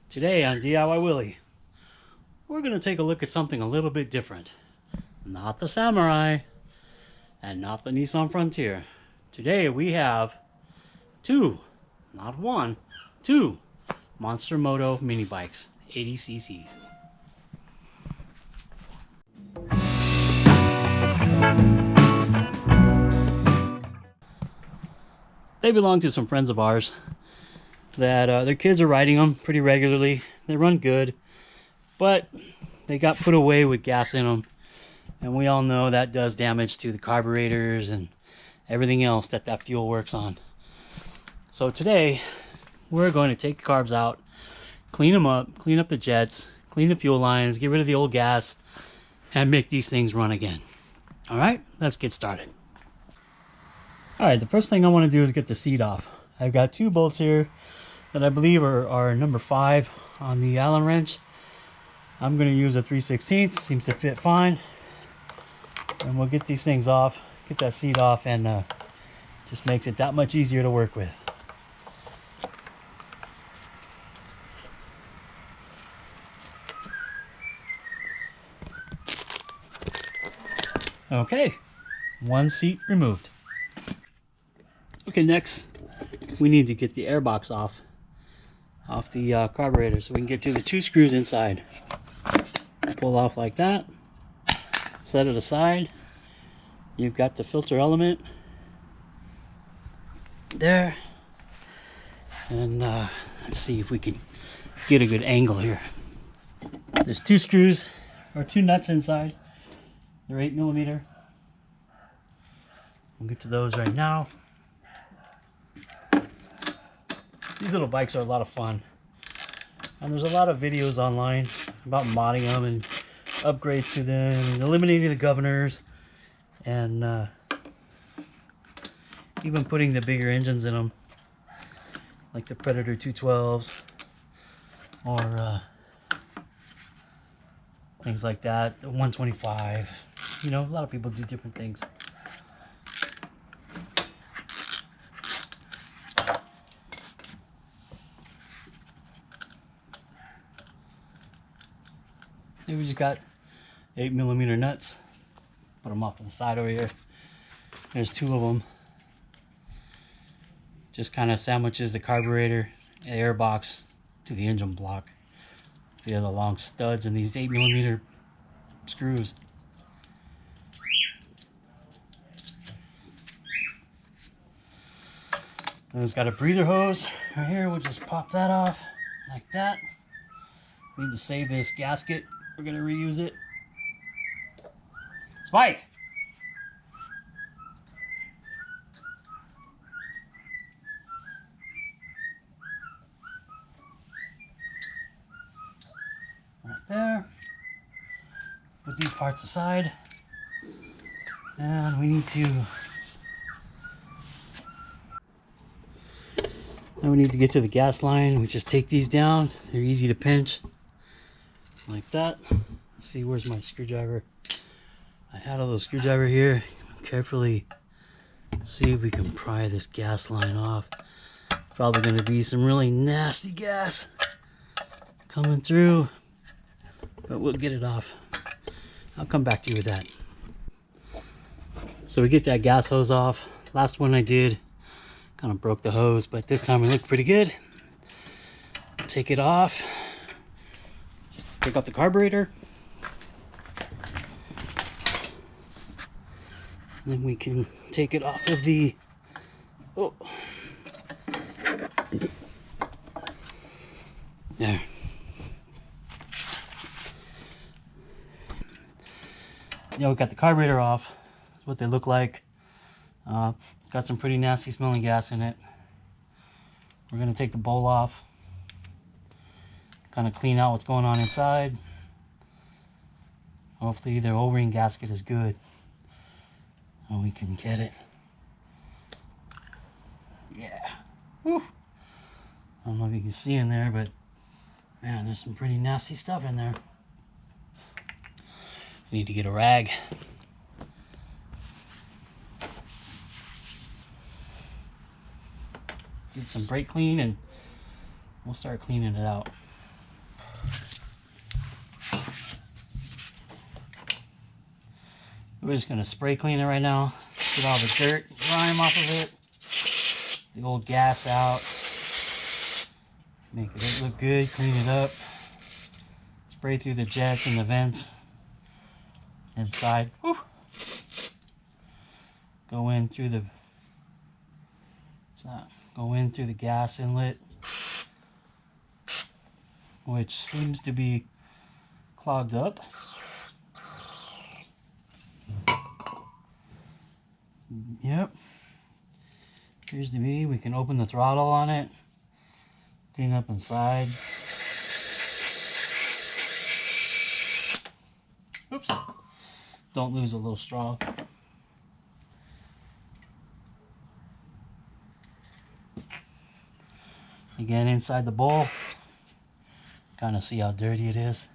Today on DIY Willy, we're going to take a look at something a little bit different. Not the Samurai and not the Nissan Frontier. Today we have two, not one, two Monster Moto Mini bikes, 80cc's. They belong to some friends of ours that their kids are riding them pretty regularly. They run good, but they got put away with gas in them, and we all know that does damage to the carburetors and everything else that fuel works on. So today we're going to take the carbs out, clean them up, clean up the jets, clean the fuel lines, get rid of the old gas, and make these things run again. All right, let's get started. All right, the first thing I want to do is get the seat off. I've got two bolts here that I believe are number 5 on the Allen wrench. I'm going to use a 3/16. Seems to fit fine. And we'll get these things off, get that seat off, and just makes it that much easier to work with. Okay, one seat removed. Okay, next we need to get the air box off the carburetor so we can get to the 2 screws inside. Pull off like that, set it aside. You've got the filter element there, and let's see if we can get a good angle here. There's 2 screws or 2 nuts inside. They're 8mm. We'll get to those right now. These little bikes are a lot of fun, and there's a lot of videos online about modding them and upgrades to them and eliminating the governors, and even putting the bigger engines in them, like the Predator 212s or things like that, the 125. You know, a lot of people do different things. Here we just got 8mm nuts. Put them off to the side over here. There's 2 of them. Just kind of sandwiches the carburetor, air box to the engine block via the long studs and these 8mm screws. And it's got a breather hose right here. We'll just pop that off like that. We need to save this gasket. We're gonna reuse it. Spike! Right there. Put these parts aside. And we need to get to the gas line. We just take these down. They're easy to pinch. Like that. Let's see, where's my screwdriver? I had a little screwdriver here. Carefully see if we can pry this gas line off. Probably going to be some really nasty gas coming through, but we'll get it off. I'll come back to you with that. So we get that gas hose off. Last one I did kind of broke the hose, but this time it looked pretty good. Take it off. Take off the carburetor. And then we can take it off of the... Oh. There. Yeah, we got the carburetor off. That's what they look like. Got some pretty nasty smelling gas in it. We're going to take the bowl off. Kind of clean out what's going on inside. Hopefully their O-ring gasket is good, and we can get it. Yeah. Whew. I don't know if you can see in there, but man, there's some pretty nasty stuff in there. I need to get a rag. Get some brake clean and we'll start cleaning it out. We're just going to spray clean it right now. Get all the dirt, grime off of it. The old gas out. Make it look good, clean it up. Spray through the jets and the vents inside. Whew. Go in through the gas inlet, which seems to be clogged up. Yep. Appears to be. We can open the throttle on it. Clean up inside. Oops. Don't lose a little straw. Again, inside the bowl. Kind of see how dirty it is.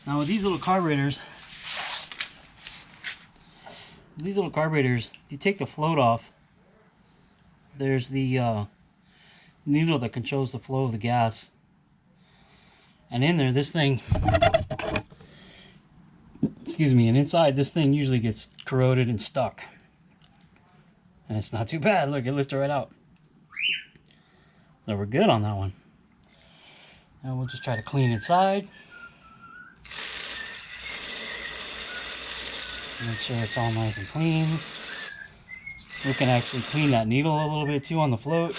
Now with these little carburetors, you take the float off. There's the needle that controls the flow of the gas. And in there, this thing, excuse me, and inside this thing usually gets corroded and stuck. And it's not too bad. Look, it lifted right out. So we're good on that one. Now we'll just try to clean inside. Make sure it's all nice and clean. We can actually clean that needle a little bit too on the float.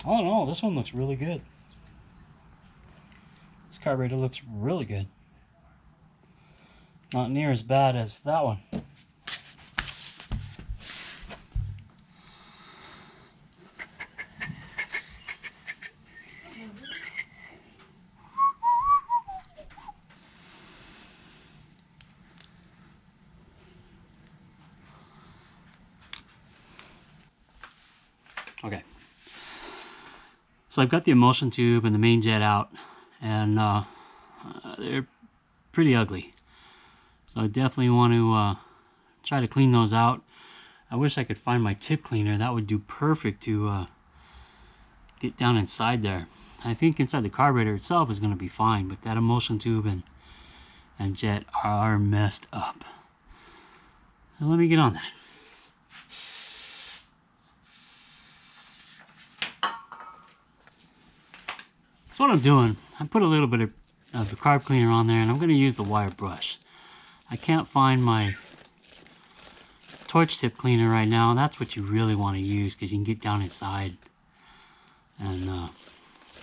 All in all, this one looks really good. This carburetor looks really good. Not near as bad as that one. Okay. So I've got the emulsion tube and the main jet out, and they're pretty ugly. So I definitely want to try to clean those out. I wish I could find my tip cleaner. That would do perfect to get down inside there. I think inside the carburetor itself is going to be fine, but that emulsion tube and jet are messed up. So let me get on that. So what I'm doing, I put a little bit of the carb cleaner on there, and I'm going to use the wire brush. I can't find my torch tip cleaner right now. That's what you really want to use, because you can get down inside and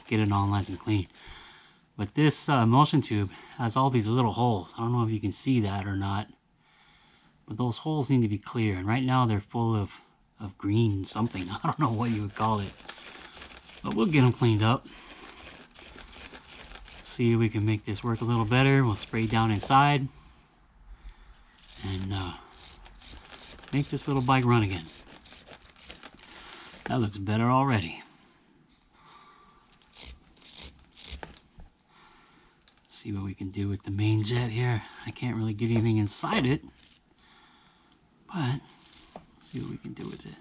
get it all nice and clean. But this emulsion tube has all these little holes. I don't know if you can see that or not, but those holes need to be clear. And right now they're full of green something. I don't know what you would call it, but we'll get them cleaned up. See if we can make this work a little better. We'll spray down inside and make this little bike run again. That looks better already. See what we can do with the main jet here. I can't really get anything inside it, but see what we can do with it.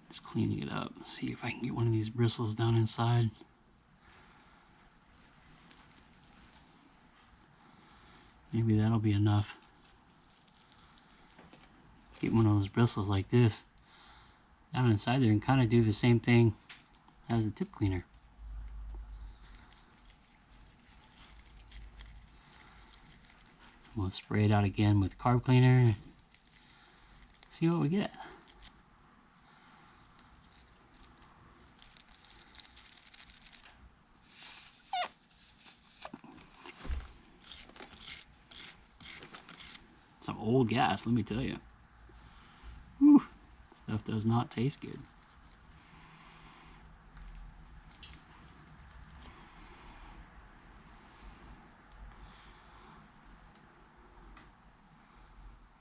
Just cleaning it up. See if I can get one of these bristles down inside. Maybe that'll be enough. Get one of those bristles like this down inside there and kind of do the same thing as the tip cleaner. We'll spray it out again with carb cleaner. See what we get. Some old gas, let me tell you. Whew, Stuff does not taste good.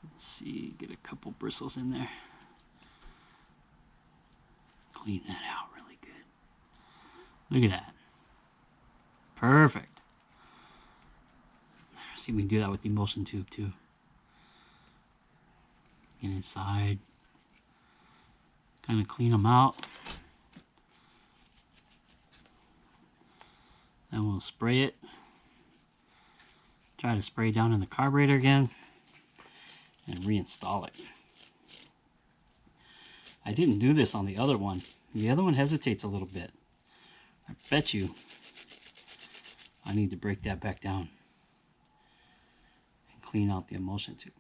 Let's see, get a couple bristles in there. Clean that out really good. Look at that. Perfect. See if we can do that with the emulsion tube too. Get inside. Kind of clean them out. Then we'll spray it. Try to spray down in the carburetor again and reinstall it. I didn't do this on the other one. The other one hesitates a little bit. I bet you I need to break that back down and clean out the emulsion tube.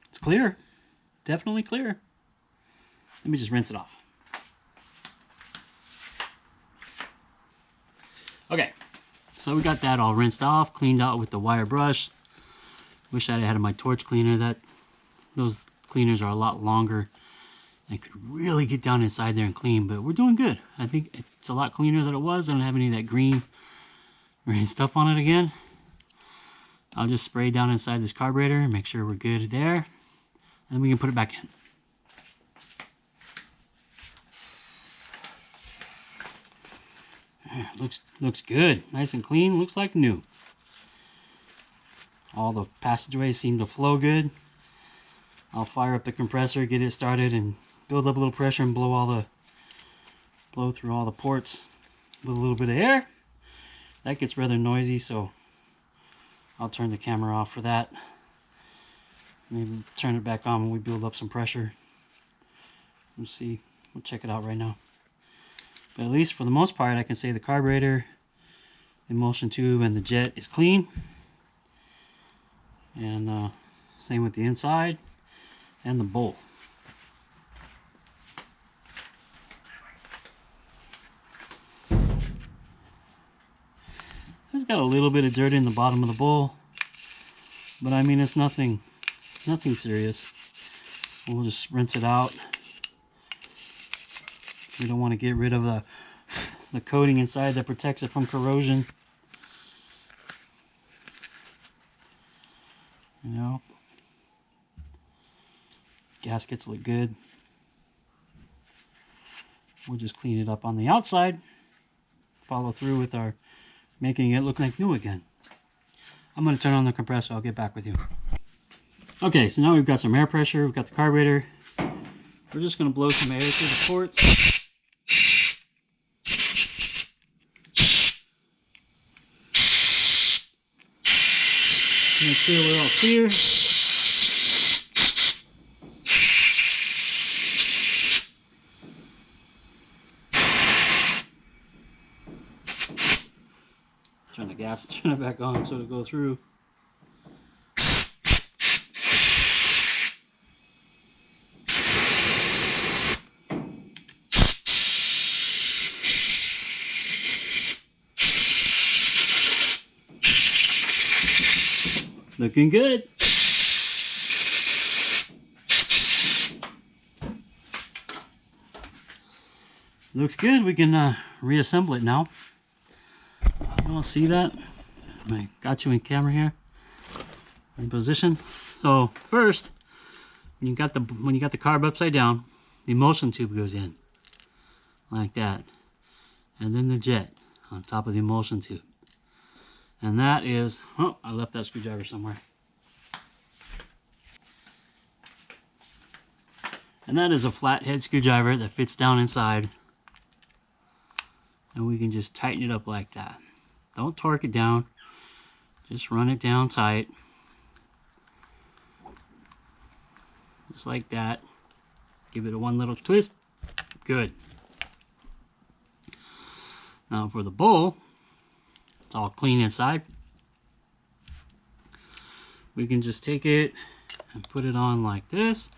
It's clear. Definitely clear. Let me just rinse it off. Okay, so we got that all rinsed off, cleaned out with the wire brush. Wish I had my torch cleaner. Those cleaners are a lot longer and could really get down inside there and clean, but we're doing good. I think it's a lot cleaner than it was. I don't have any of that green stuff on it again. I'll just spray down inside this carburetor and make sure we're good there, and then we can put it back in. Looks good, nice and clean, looks like new. All the passageways seem to flow good. I'll fire up the compressor, get it started, and build up a little pressure and blow through all the ports with a little bit of air. That gets rather noisy, so I'll turn the camera off for that. Maybe turn it back on when we build up some pressure. We'll see. We'll check it out right now. But at least for the most part, I can say the carburetor, the emulsion tube, and the jet is clean. And same with the inside and the bowl. It's got a little bit of dirt in the bottom of the bowl, but I mean, it's nothing serious. We'll just rinse it out. We don't want to get rid of the coating inside that protects it from corrosion. You know, gaskets look good. We'll just clean it up on the outside. Follow through with our making it look like new again. I'm going to turn on the compressor. I'll get back with you. Okay, so now we've got some air pressure. We've got the carburetor. We're just going to blow some air through the ports. Make sure we're all clear. Turn it back on so it'll go through. Looking good. Looks good. We can reassemble it now. You all see that? I got you in camera here, in position. So first, when you got the carb upside down, the emulsion tube goes in like that, and then the jet on top of the emulsion tube. And that is, oh, I left that screwdriver somewhere. And that is a flathead screwdriver that fits down inside. And we can just tighten it up like that. Don't torque it down. Just run it down tight. Just like that. Give it a one little twist. Good. Now for the bowl, it's all clean inside. We can just take it and put it on like this.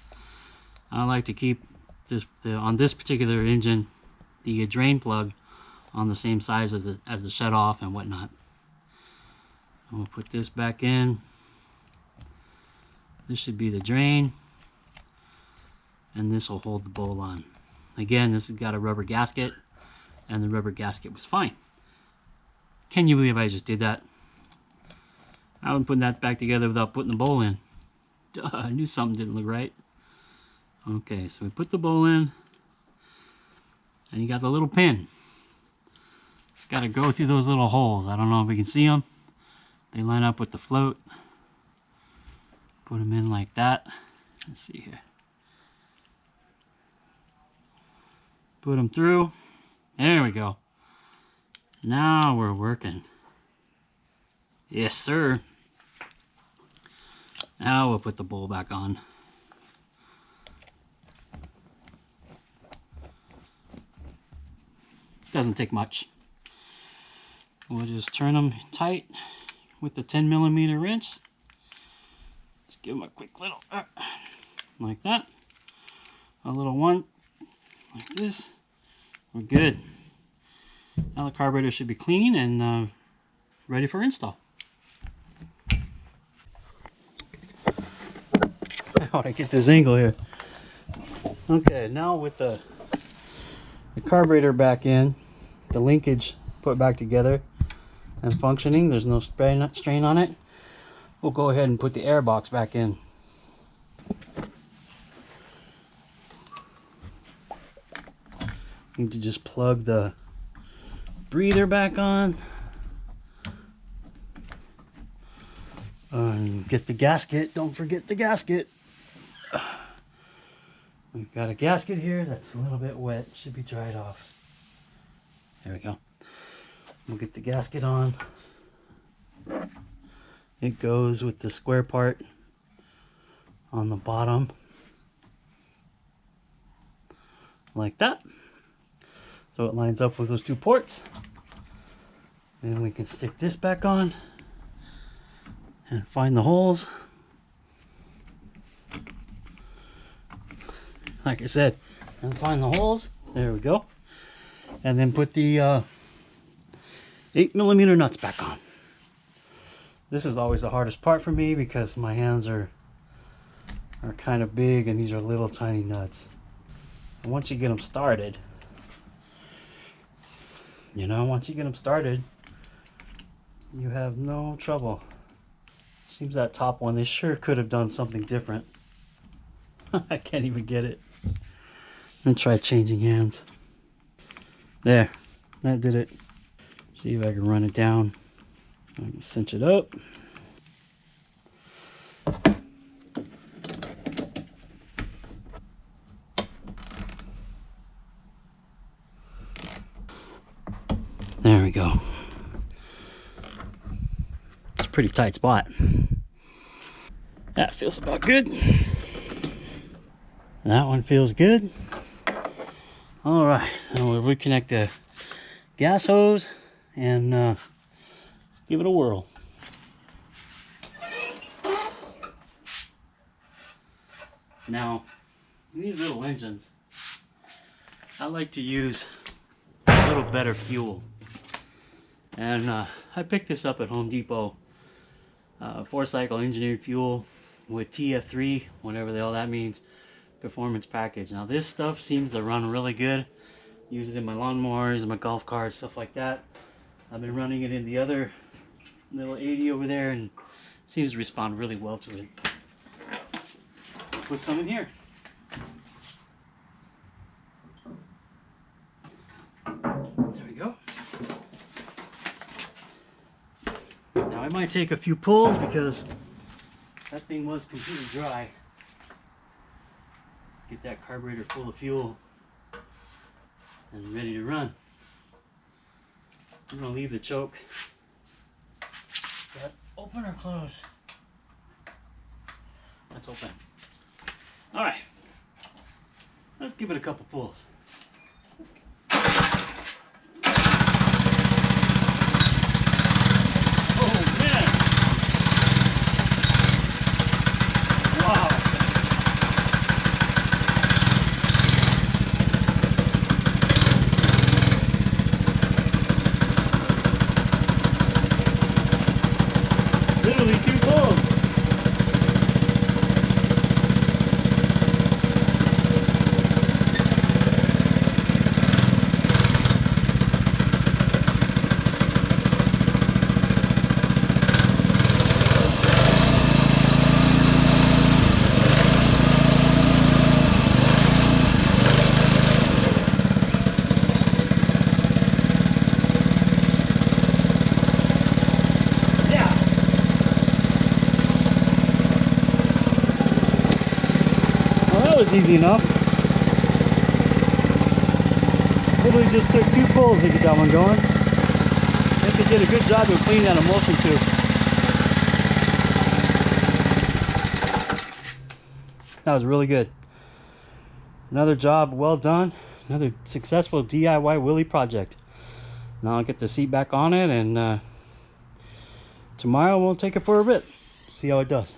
I like to keep this on this particular engine the drain plug on the same size as the shut off and whatnot. And we'll put this back in. This should be the drain, and this will hold the bowl on. Again, this has got a rubber gasket, and the rubber gasket was fine. Can you believe I just did that? I wasn't putting that back together without putting the bowl in. Duh, I knew something didn't look right. Okay, so we put the bowl in, and you got the little pin. It's got to go through those little holes. I don't know if we can see them. They line up with the float. Put them in like that. Let's see here. Put them through. There we go. Now we're working. Yes, sir. Now we'll put the bowl back on. Doesn't take much. We'll just turn them tight with the 10mm wrench. Just give them a quick little, like that. A little one, like this. We're good. Now the carburetor should be clean and ready for install. How do I get this angle here? Okay, now with the carburetor back in, the linkage put back together and functioning, there's no strain on it, we'll go ahead and put the air box back in. Need to just plug the breather back on and get the gasket. Don't forget the gasket. We've got a gasket here that's a little bit wet, should be dried off. There we go. We'll get the gasket on. It goes with the square part on the bottom, like that. So it lines up with those two ports. Then we can stick this back on and find the holes. Like I said, and find the holes. There we go. And then put the 8mm nuts back on. This is always the hardest part for me because my hands are kind of big and these are little tiny nuts. And once you get them started, you have no trouble. Seems that top one, they sure could have done something different. I can't even get it. I'm gonna try changing hands. There, that did it. See if I can run it down. I can cinch it up. There we go. It's a pretty tight spot. That feels about good. That one feels good. All right, now we'll reconnect the gas hose and give it a whirl. Now, these little engines, I like to use a little better fuel. And I picked this up at Home Depot. 4-cycle engineered fuel with TF3, whatever the hell that means, performance package. Now this stuff seems to run really good. Use it in my lawnmowers, my golf carts, stuff like that. I've been running it in the other little 80 over there and seems to respond really well to it. Put some in here. There we go. Now I might take a few pulls because that thing was completely dry. Get that carburetor full of fuel and ready to run. I'm gonna leave the choke. That open or close? That's open. All right, let's give it a couple pulls. easy enough. Literally just took 2 pulls to get that one going. I think they did a good job of cleaning that emulsion too. That was really good. Another job well done. Another successful DIY Willy project. Now I'll get the seat back on it, and tomorrow we'll take it for a bit. See how it does.